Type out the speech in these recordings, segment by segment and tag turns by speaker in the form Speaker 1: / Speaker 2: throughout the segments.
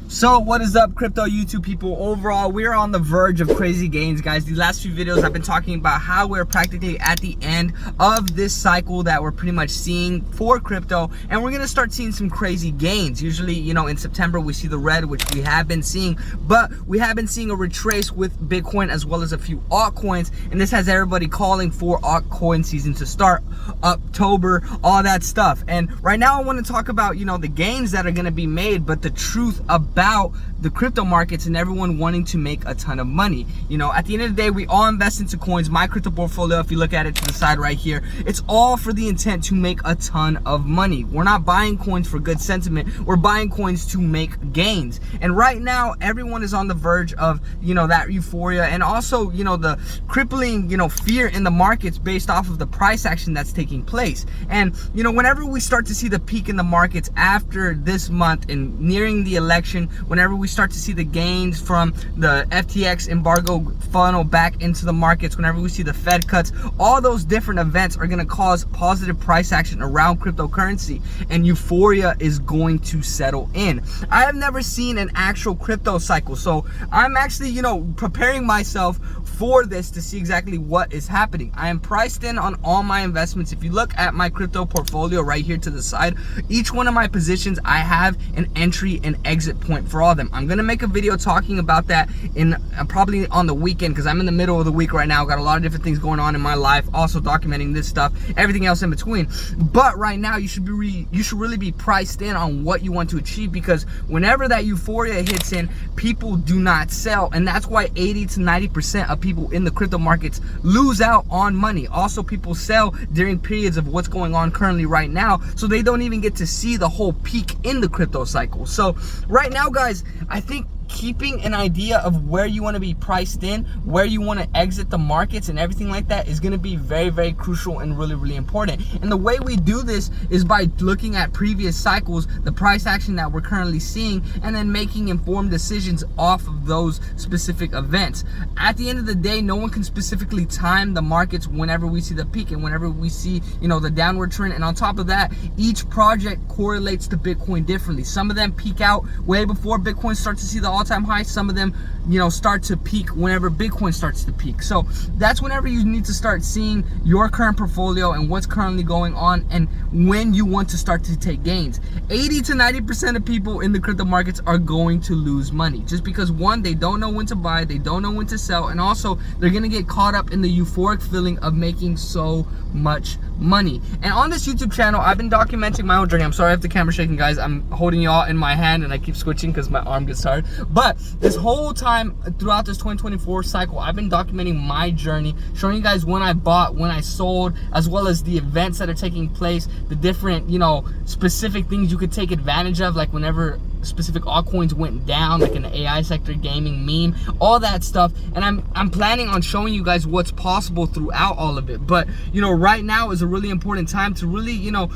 Speaker 1: So what is up, crypto YouTube people? Overall, we're on the verge of crazy gains, guys. These last few videos I've been talking about how we're practically at the end of this cycle that we're pretty much seeing for crypto, and we're gonna start seeing some crazy gains. Usually, you know, in September we see the red, which we have been seeing, but we have been seeing a retrace with Bitcoin as well as a few altcoins, and this has everybody calling for altcoin season to start, October, all that stuff. And right now I want to talk about, you know, the gains that are going to be made, but the truth about the crypto markets and everyone wanting to make a ton of money. You know, at the end of the day, we all invest into coins. My crypto portfolio, if you look at it to the side right here, it's all for the intent to make a ton of money. We're not buying coins for good sentiment. We're buying coins to make gains. And right now, everyone is on the verge of, you know, that euphoria, and also, you know, the crippling, you know, fear in the markets based off of the price action that's taking place. And, you know, whenever we start to see the peak in the markets after this month and nearing the election, whenever we start to see the gains from the FTX embargo funnel back into the markets, whenever we see the Fed cuts, all those different events are going to cause positive price action around cryptocurrency, and euphoria is going to settle in. I have never seen an actual crypto cycle, so I'm actually, you know, preparing myself for this to see exactly what is happening. I am priced in on all my investments. If you look at my crypto portfolio right here to the side, each one of my positions, I have an entry and exit point for all of them. I'm gonna make a video talking about that in probably on the weekend, because I'm in the middle of the week right now. Got a lot of different things going on in my life, also documenting this stuff, everything else in between. But right now, you should really be priced in on what you want to achieve, because whenever that euphoria hits in, people do not sell, and that's why 80 to 90% of people in the crypto markets lose out on money. Also, people sell during periods of what's going on currently right now, so they don't even get to see the whole peak in the crypto cycle. So right now, guys, I think keeping an idea of where you want to be priced in, where you want to exit the markets and everything like that is going to be very, very crucial and really, really important. And the way we do this is by looking at previous cycles, the price action that we're currently seeing, and then making informed decisions off of those specific events. At the end of the day, no one can specifically time the markets whenever we see the peak and whenever we see, you know, the downward trend. And on top of that, each project correlates to Bitcoin differently. Some of them peak out way before Bitcoin starts to see the all-time high. Some of them, you know, start to peak whenever Bitcoin starts to peak. So that's whenever you need to start seeing your current portfolio and what's currently going on, and when you want to start to take gains. 80 to 90% of people in the crypto markets are going to lose money, just because, one, they don't know when to buy, they don't know when to sell, and also they're gonna get caught up in the euphoric feeling of making so much money. And on this YouTube channel, I've been documenting my own journey. I'm sorry if the camera's shaking, guys. I'm holding y'all in my hand and I keep switching because my arm gets tired. But this whole time throughout this 2024 cycle, I've been documenting my journey, showing you guys when I bought, when I sold, as well as the events that are taking place, the different, you know, specific things you could take advantage of, like whenever specific altcoins went down, like in the AI sector, gaming, meme, all that stuff. And I'm planning on showing you guys what's possible throughout all of it. But, you know, right now is a really important time to really, you know,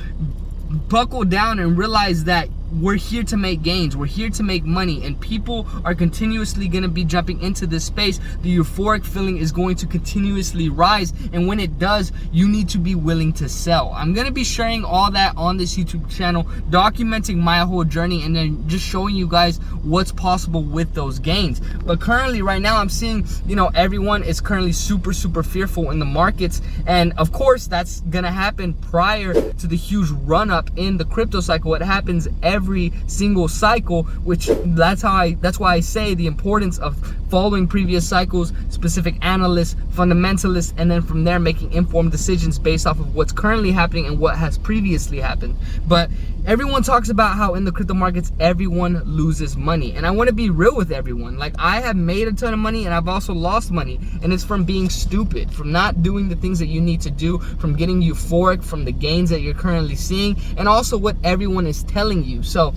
Speaker 1: buckle down and realize that we're here to make gains, we're here to make money, and people are continuously going to be jumping into this space. The euphoric feeling is going to continuously rise, and when it does, you need to be willing to sell. I'm going to be sharing all that on this YouTube channel, documenting my whole journey, and then just showing you guys what's possible with those gains. But currently, right now, I'm seeing, you know, everyone is currently super fearful in the markets, and of course that's going to happen prior to the huge run up in the crypto cycle. It happens every single cycle, which that's why I say the importance of following previous cycles, specific analysts, fundamentalists, and then from there making informed decisions based off of what's currently happening and what has previously happened. But everyone talks about how in the crypto markets everyone loses money, and I want to be real with everyone. Like, I have made a ton of money and I've also lost money, and it's from being stupid, from not doing the things that you need to do, from getting euphoric from the gains that you're currently seeing, and also what everyone is telling you. So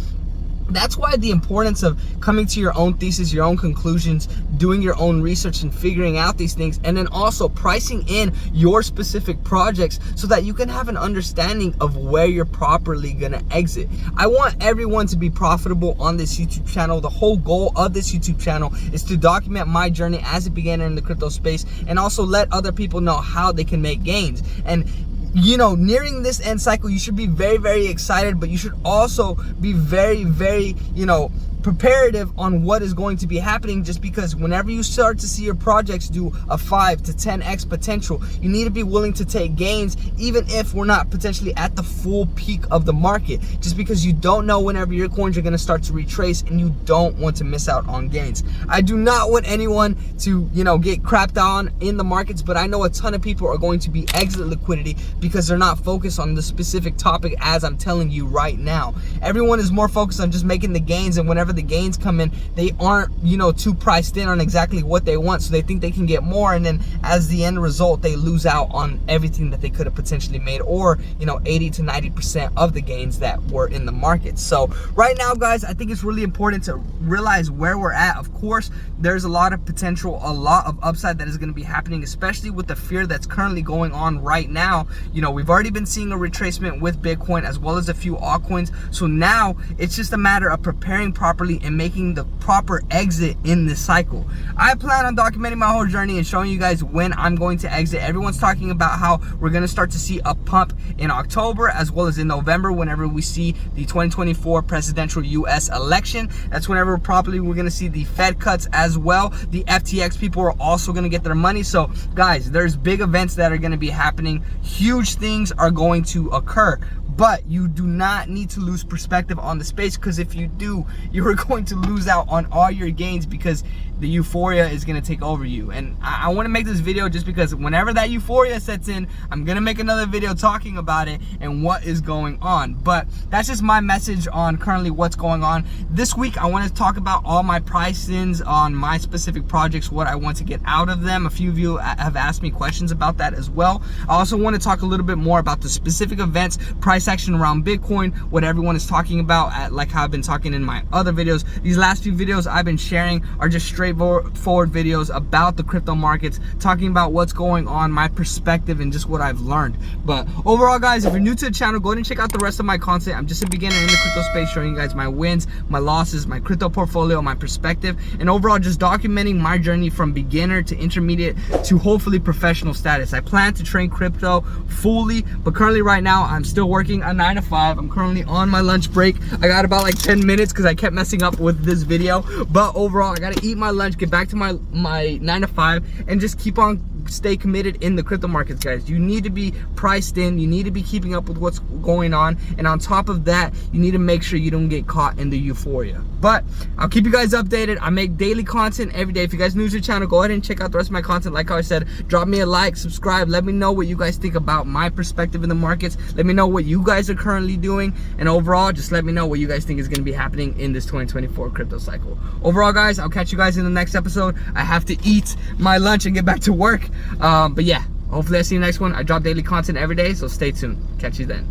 Speaker 1: that's why the importance of coming to your own thesis, your own conclusions, doing your own research and figuring out these things, and then also pricing in your specific projects so that you can have an understanding of where you're properly gonna exit. I want everyone to be profitable on this YouTube channel. The whole goal of this YouTube channel is to document my journey as it began in the crypto space, and also let other people know how they can make gains. And you know, nearing this end cycle, you should be very, very excited, but you should also be very, very, you know, preparative on what is going to be happening, just because whenever you start to see your projects do a 5 to 10x potential, you need to be willing to take gains, even if we're not potentially at the full peak of the market, just because you don't know whenever your coins are going to start to retrace, and you don't want to miss out on gains. I do not want anyone to, you know, get crapped on in the markets, but I know a ton of people are going to be exit liquidity because they're not focused on the specific topic as I'm telling you right now. Everyone is more focused on just making the gains, and whenever the gains come in, they aren't, you know, too priced in on exactly what they want, so they think they can get more, and then as the end result, they lose out on everything that they could have potentially made, or, you know, 80 to 90% of the gains that were in the market. So right now, guys, I think it's really important to realize where we're at. Of course, there's a lot of potential, a lot of upside that is going to be happening, especially with the fear that's currently going on right now. You know, we've already been seeing a retracement with Bitcoin as well as a few altcoins, so now it's just a matter of preparing properly and making the proper exit in this cycle. I plan on documenting my whole journey and showing you guys when I'm going to exit. Everyone's talking about how we're going to start to see a pump in October as well as in November whenever we see the 2024 presidential US election. That's whenever probably we're going to see the Fed cuts as well. The FTX people are also going to get their money. So guys, there's big events that are going to be happening. Huge things are going to occur. But you do not need to lose perspective on the space, because if you do, you're going to lose out on all your gains because the euphoria is going to take over you. And I want to make this video just because whenever that euphoria sets in, I'm going to make another video talking about it and what is going on. But that's just my message on currently what's going on. This week, I want to talk about all my price-ins on my specific projects, what I want to get out of them. A few of you have asked me questions about that as well. I also want to talk a little bit more about the specific events, price action around Bitcoin, what everyone is talking about, like how I've been talking in my other videos. These last few videos I've been sharing are just straightforward videos about the crypto markets, talking about what's going on, my perspective, and just what I've learned. But overall, guys, if you're new to the channel, go ahead and check out the rest of my content. I'm just a beginner in the crypto space, showing you guys my wins, my losses, my crypto portfolio, my perspective, and overall just documenting my journey from beginner to intermediate to hopefully professional status. I plan to train crypto fully, but currently right now I'm still working a 9 to 5. I'm currently on my lunch break. I got about like 10 minutes because I kept messing up with this video, but overall I gotta eat my lunch, get back to my 9 to 5, and just keep on stay committed in the crypto markets, guys. You need to be priced in, you need to be keeping up with what's going on, and on top of that, you need to make sure you don't get caught in the euphoria. But I'll keep you guys updated. I make daily content every day. If you guys are new to the channel, go ahead and check out the rest of my content. Like how I said, drop me a like, subscribe, let me know what you guys think about my perspective in the markets. Let me know what you guys are currently doing, and overall just let me know what you guys think is going to be happening in this 2024 crypto cycle. Overall, guys, I'll catch you guys in the next episode. I have to eat my lunch and get back to work. But yeah, hopefully I see you next one. I drop daily content every day, so stay tuned. Catch you then.